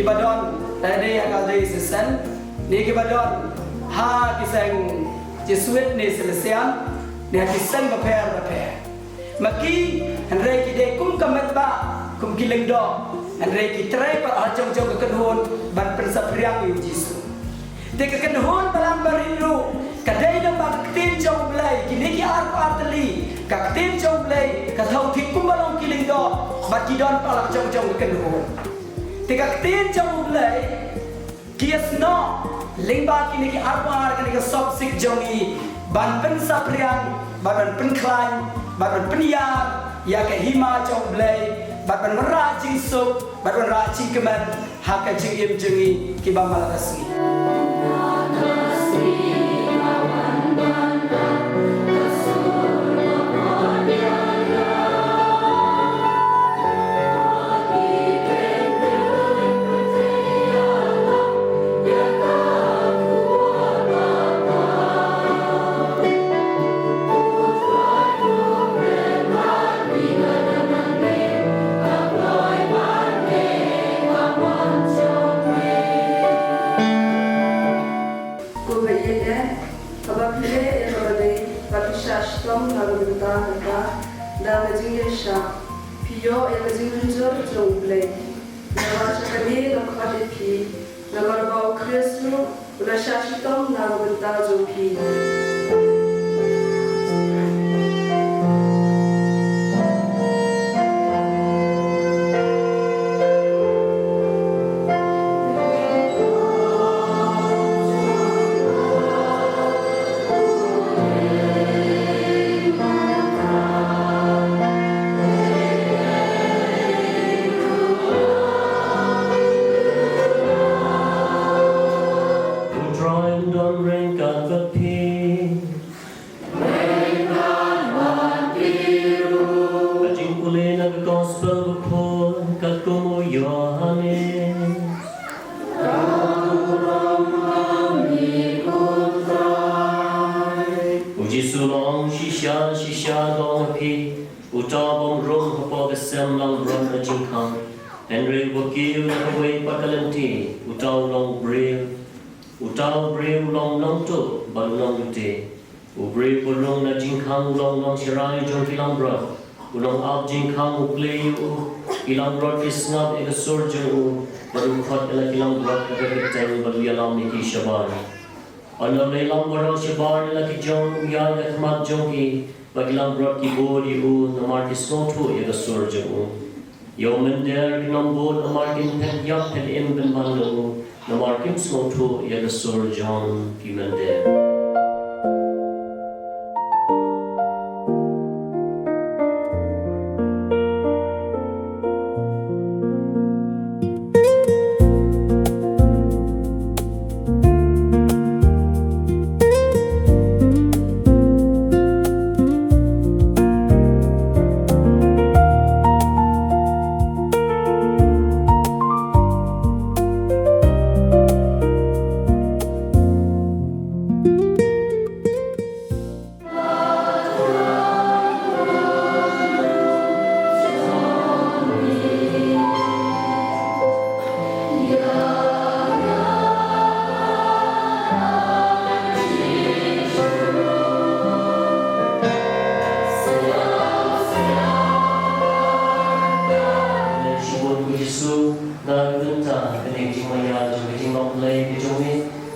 kibadon tadi agak dari season ni kibadon ha kisang Jesuit ni selesian ni kisang beper maki Henry kide kum kamet ba kum kileng do Henry kitrai per jong kekenhun ban pensapriang yu Jesu te kekenhun balam bariru kadai dam bak tin jong blai kini ki arteli ka tin jong blai ka thau thik kum balong kileng do bat kidon palak jong kekenhun te ka tin jong blai kias no lingba kini ki arwar kini ka sop sik jongi ban pensapriang ban penklan ban penyar ya ke hima jong blai ban rajing sup ban rajing keman hak jing im jengi ki ba malasni Pio yang menjunjur jomble, nama sekali nak ada pi, nama bau Kristus, ulah syaitan nama bentar jompi. Henry wakil away pakalanti utaw long brave long long to balong te brave long na jingkhang long shirai jong kilang bra ulong ab jingkhang play ilang bra kisnab ega surgeon baru khat ela kilang bra ka kitang balu yalam ni ki shaban ana lelang bra shaban ela ki jong ya mat jong ki bagilang bra ki body namar kisno to ega surgeon Yomen der ginambod amarkin pen yak pen ben bando namarkin smoto yaga sur John Pimentel.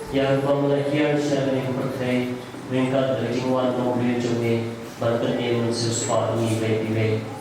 yang pemelahian secara berkait ringkat dari wan mobil jumlah bantuan yang sesuatu ini baik-baik.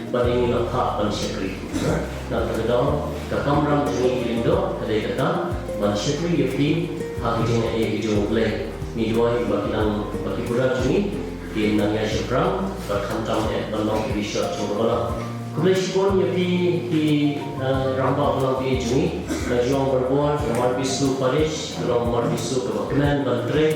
Bagi lakak manusiawi, nak terdapat kekamram jenis Indo, ada kata manusiawi yapi hak jenis jumlah ni dua bagi pura jenis di nangya seberang berkantang balong bisa coba Kulishpon yapi di rambak balang di jungi najuang berbuat nomor bisu Parish nomor bisu kemen bantre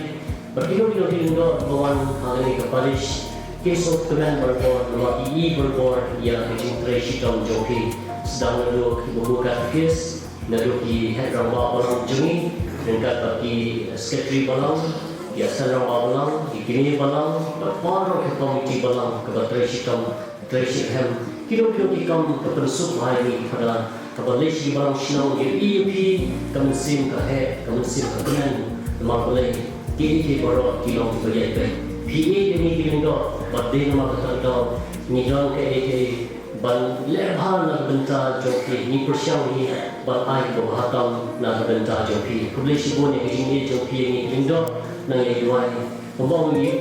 berkilo-kilo hindo bawan hal ini ke Parish kesok kemen berbuat nomor i berbuat yang kecing treshi dalam joki sedang naduk membuka kes naduk di head rambak balang jungi dengan bagi sekretari balang biasa rambak balang di kini balang berparo ke komiti balang ke treshi hem kilo-kilo ikam kepensuk hari pada kabalesi barang sinau yang EUP kemensim kahe kemensim kemen lemah boleh kini baru kilo bagi PA demi kilo badai nama kata nidang ke ban lebhan nak benta joki ni persiang ni ban ai ko hatam nak benta joki kabalesi bon yang ini joki ni kilo nang yang duai bobong ni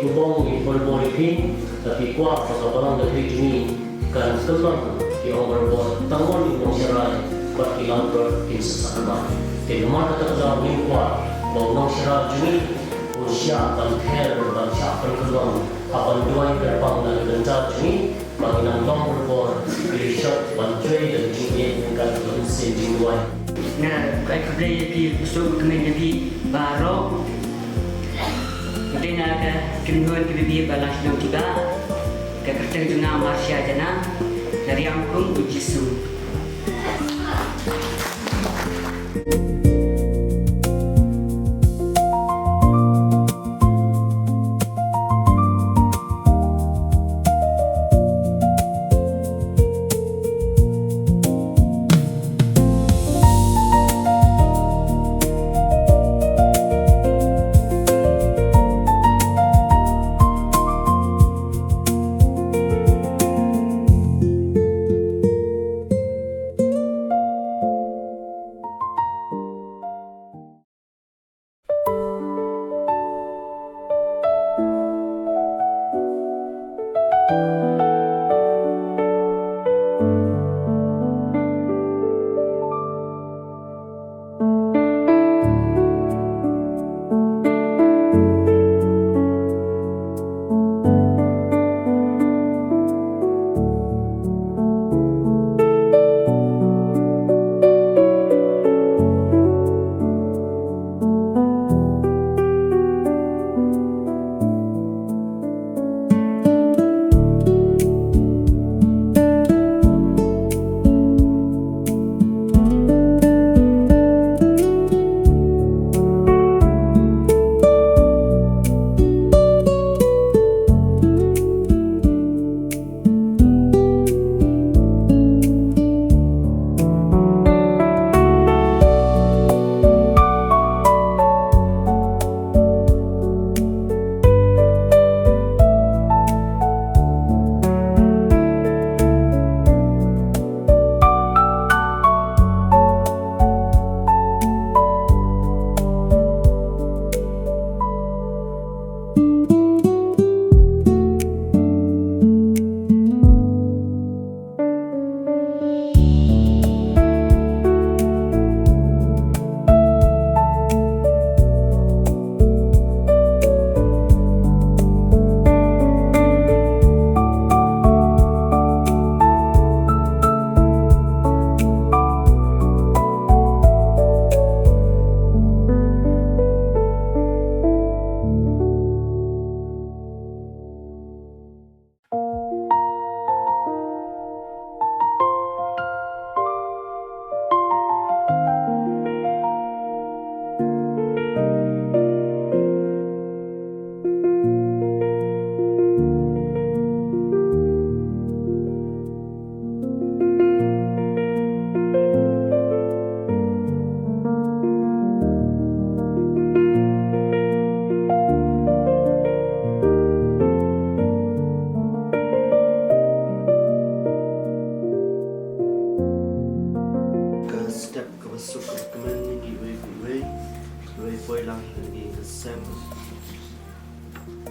berbor pin tapi kuat pasal barang dari juni kan kelam di orang berbuat tangan di masyarakat berkilang bersama. Di rumah kata mingguan bawang masyarakat juni usia banter berbangsa berkeluang apan dua berbang dan bencar juni bagi nambang berbuat riset bantuan dan juni dengan konsep mingguan. Nah, baik kerja di usul kemen di baru. Kemudian ada kemudian di balas dong juga. Kekerjaan juna Marsha jana dari angkung ujisu.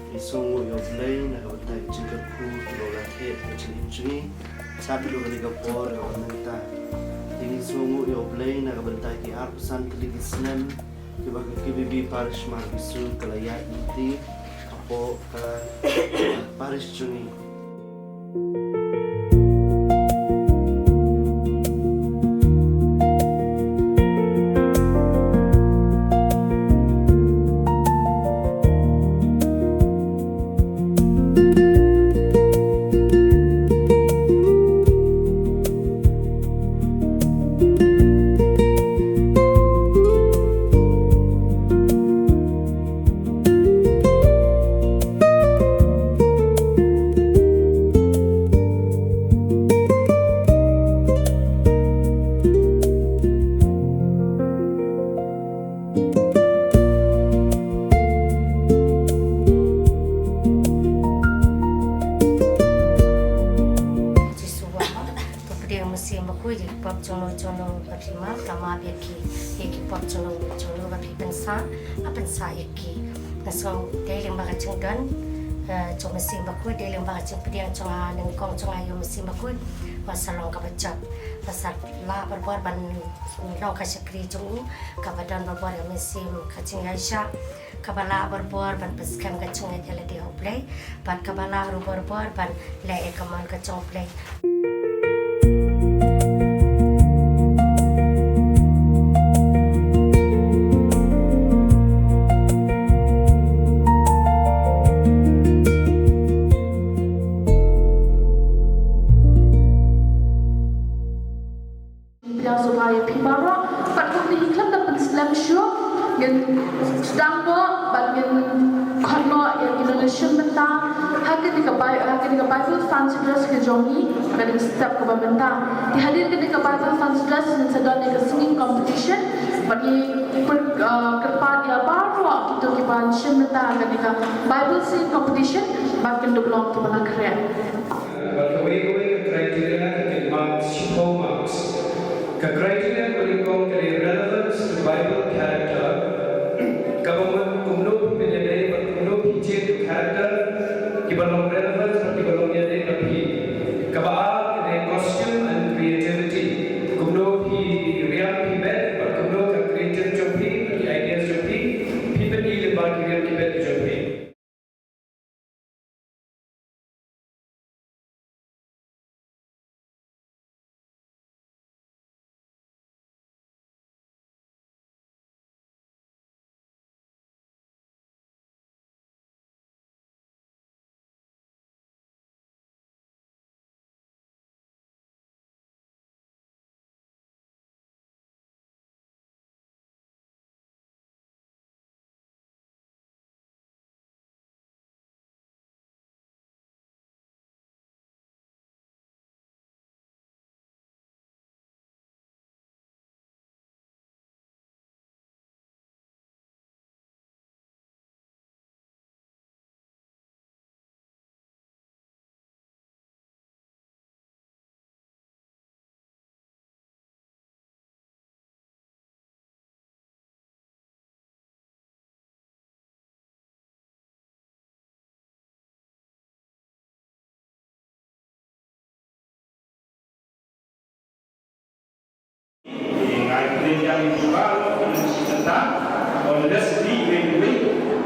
Isongo yo play na kabatay chika ku lola he chin injuni sabi lo ni ka por ka nanta ini songo yo play na kabatay ki arpusan kaligisnem ki bagi ki bibi parish mar bisu kalaya inti apo ka baris jungi. Jono kapima kama yaki pop jono kapi pensa yaki nasong daily mga chungdan chong mesin bakui daily mga chungpidian chong nang kong chong ayo mesin bakui masalong kabacap pasal la berbuat ban long kasyakri chong kabadan berbuat mesin kacing Aisyah kabala berbuat ban peskan kacung ajala di hoplay ban kabala berbuat ban le ekaman kacung play. Sedang bagian karena yang Indonesia mentah hadir di Bible Fund Sedrah ke Jongi pada setiap kebanyakan dihadirkan di Bible Fund Sedrah sedang ada singing competition bagi kerpat ya baru kita Indonesia mentah akan di Bible singing competition bagian belum tu mana keren. But the way criteria it marks 4 marks. The criteria will go to the relevance to Bible character. Government kumno menjadi kumno hijau character kibalong relevance kibalong jadi tapi kabah the costume and creativity kumno hi real kibet kumno ka creative chopi the ideas chopi people need about real kibet chopi. Yang dijual oleh peserta oleh sendiri vendor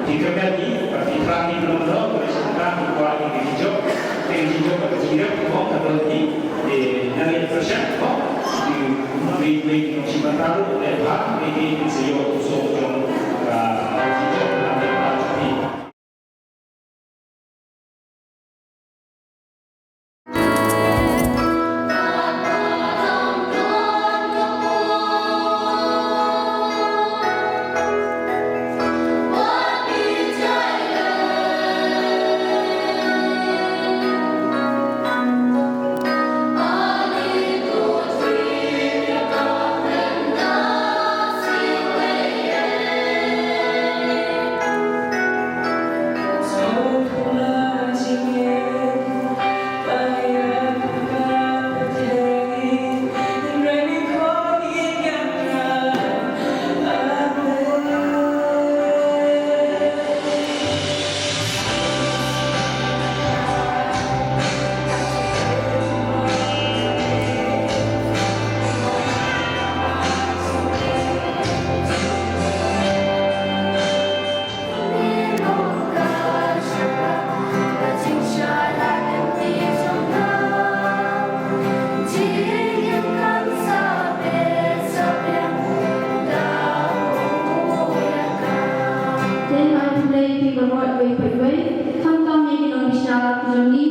jika tadi pertimbangan belum oleh peserta dibuat di hijau pada tidak mau terhenti dari persen di Cibataro oleh Pak ini CEO Sosong Hãy subscribe cho kênh Ghiền Mì Gõ để không bỏ lỡ jangi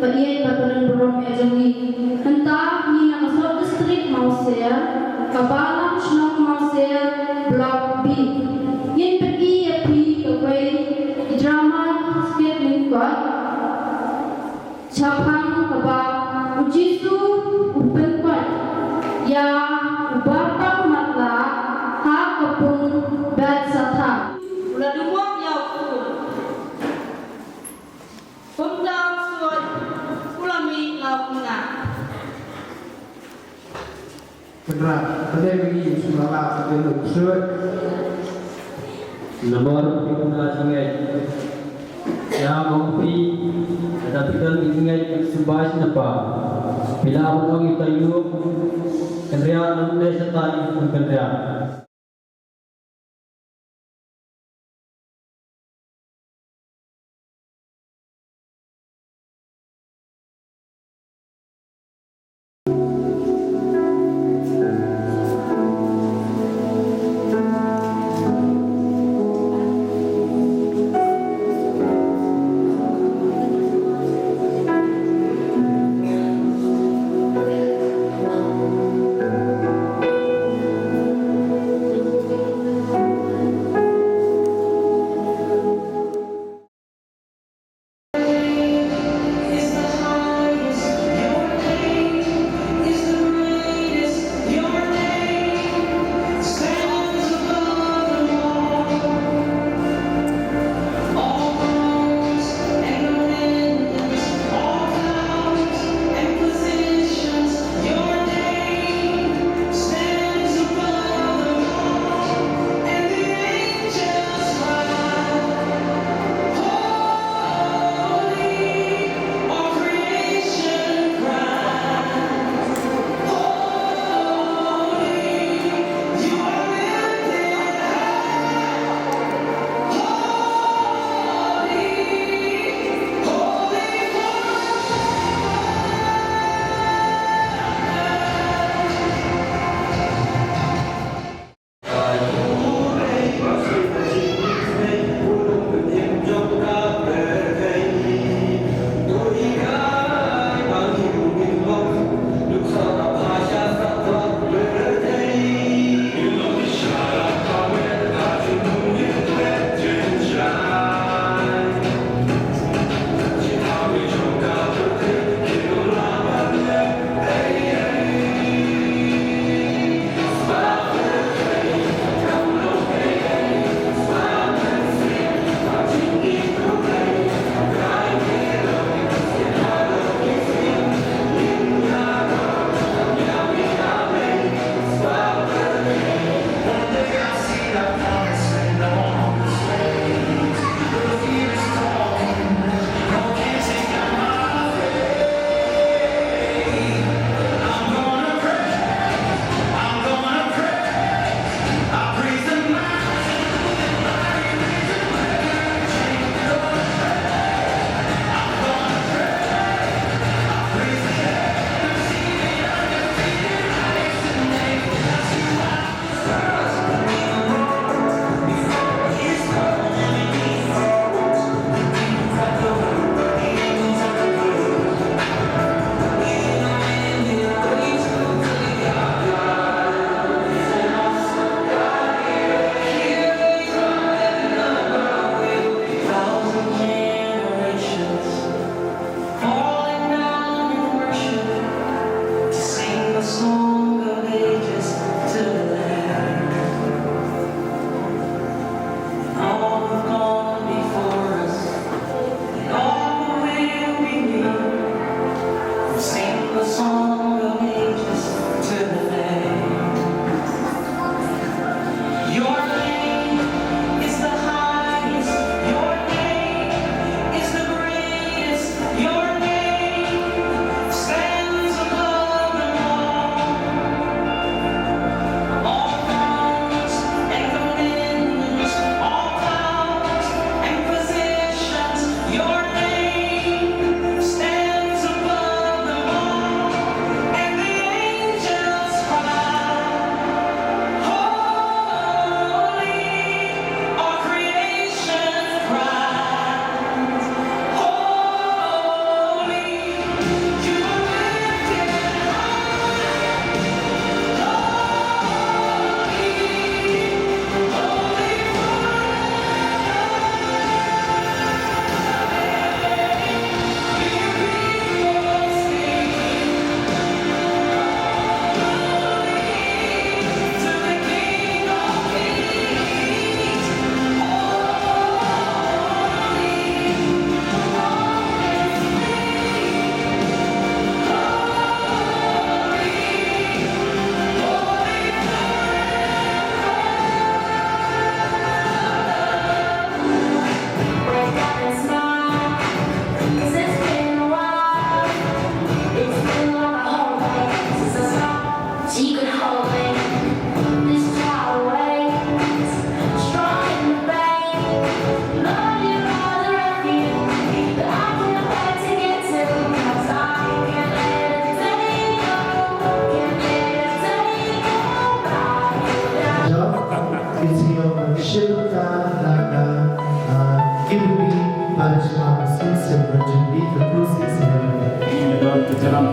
Paiet Baturan Borom jangi Henta ni nama South District Mausea Kabalam Shnong Mausea Block B Yin pergi api kawai drama skit lingkot Chapang kaba ujisu upen kwat Ya ubapang matla ha kapung bad satha Ula dumok ya pun Pemdang suat Ulami lapunga Benar, ada bagi semua sebelum surat. Nomor kita singai. Ya, mungkin ada kita singai subas napa. Bila orang itu yuk, kendaraan nampak setai kendaraan.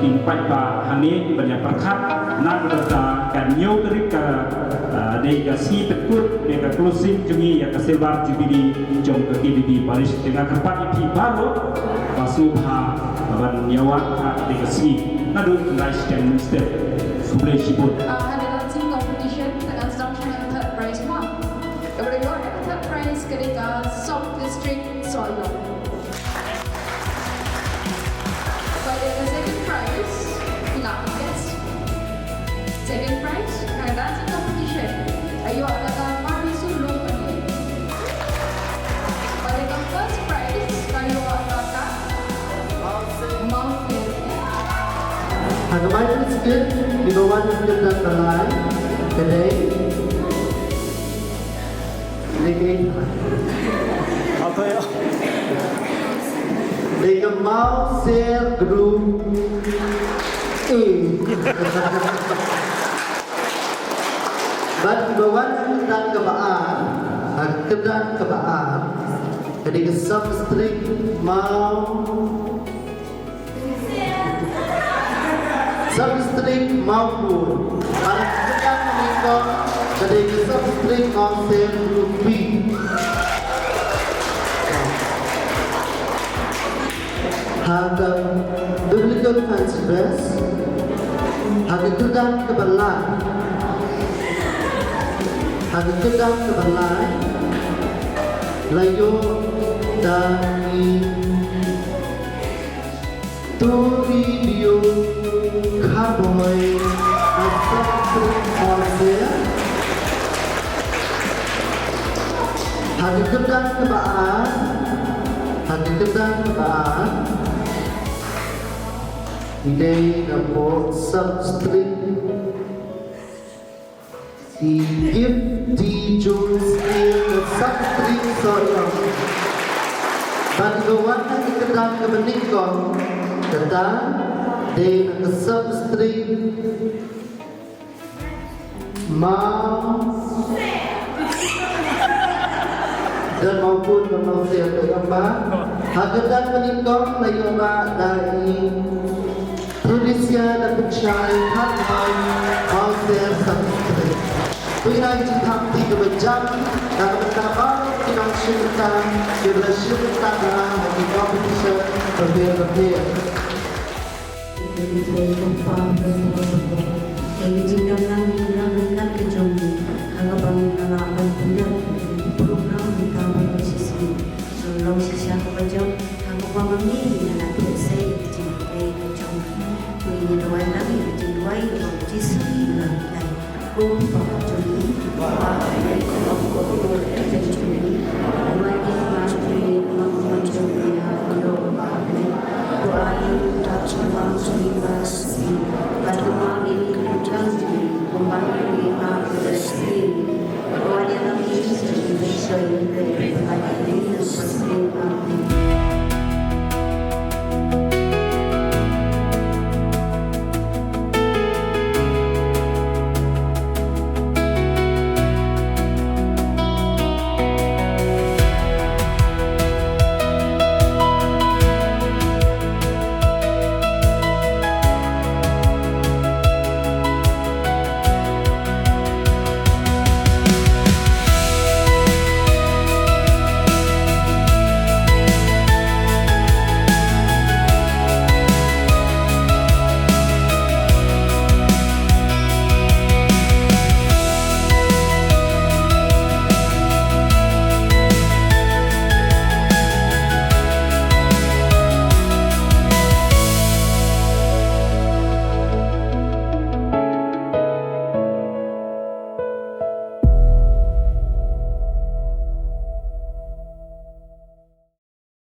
กินไปป่าฮันนี้บรรยากาศคัดนักดนตรีการโยกริกาในกสีเป็นกุดในกคลูซิงจุงียากเซวาจูบิดีจงกกีบีบาริสdengan tempat ipi baru pasubha ban nyawatในกสีนัดดูไลฟ์สไตล์มิสเตอร์สุเรชิบุตร Ada dancing competition dengan sedangkan yang third prize mah. Kepada gua yang third prize ketika Sop District Solo. Pada second prize, hilang guys. Second prize dengan dancing competition. Ayo adakan party solo pada. Pada first prize, ayo adakan mountain. Hagaman sikit di bawah dan balai kedai lagi apa ya lagi mau share group Bat di bawah dan kebaan jadi kesam string mau substring maupun para pekerjaan meninggal dari substring konsen rupi. Harga duplicate fancy dress, harga kedang keberlan, layu dari video Cowboy Hari kedang kebaan Day number substring The gift di Jones in substring soyong Bagi gawan hari kedang kebenikong Kedang Day number substring dan maupun manusia berapa hagadan meningkong layoma dari Indonesia dan pencari hati manusia substring Tuinai cintam tiga jam dan betapa kita cinta kita cinta dalam kompetisi berbeda-beda Jadi jindangan mengenal kejauhan harapan harapan punya program kita bersisi lalu sisa kejauh harapan kami dengan saya jadi kejauhan ini dua lagi dua bersisi dan kumpa jadi Batu mami, jangan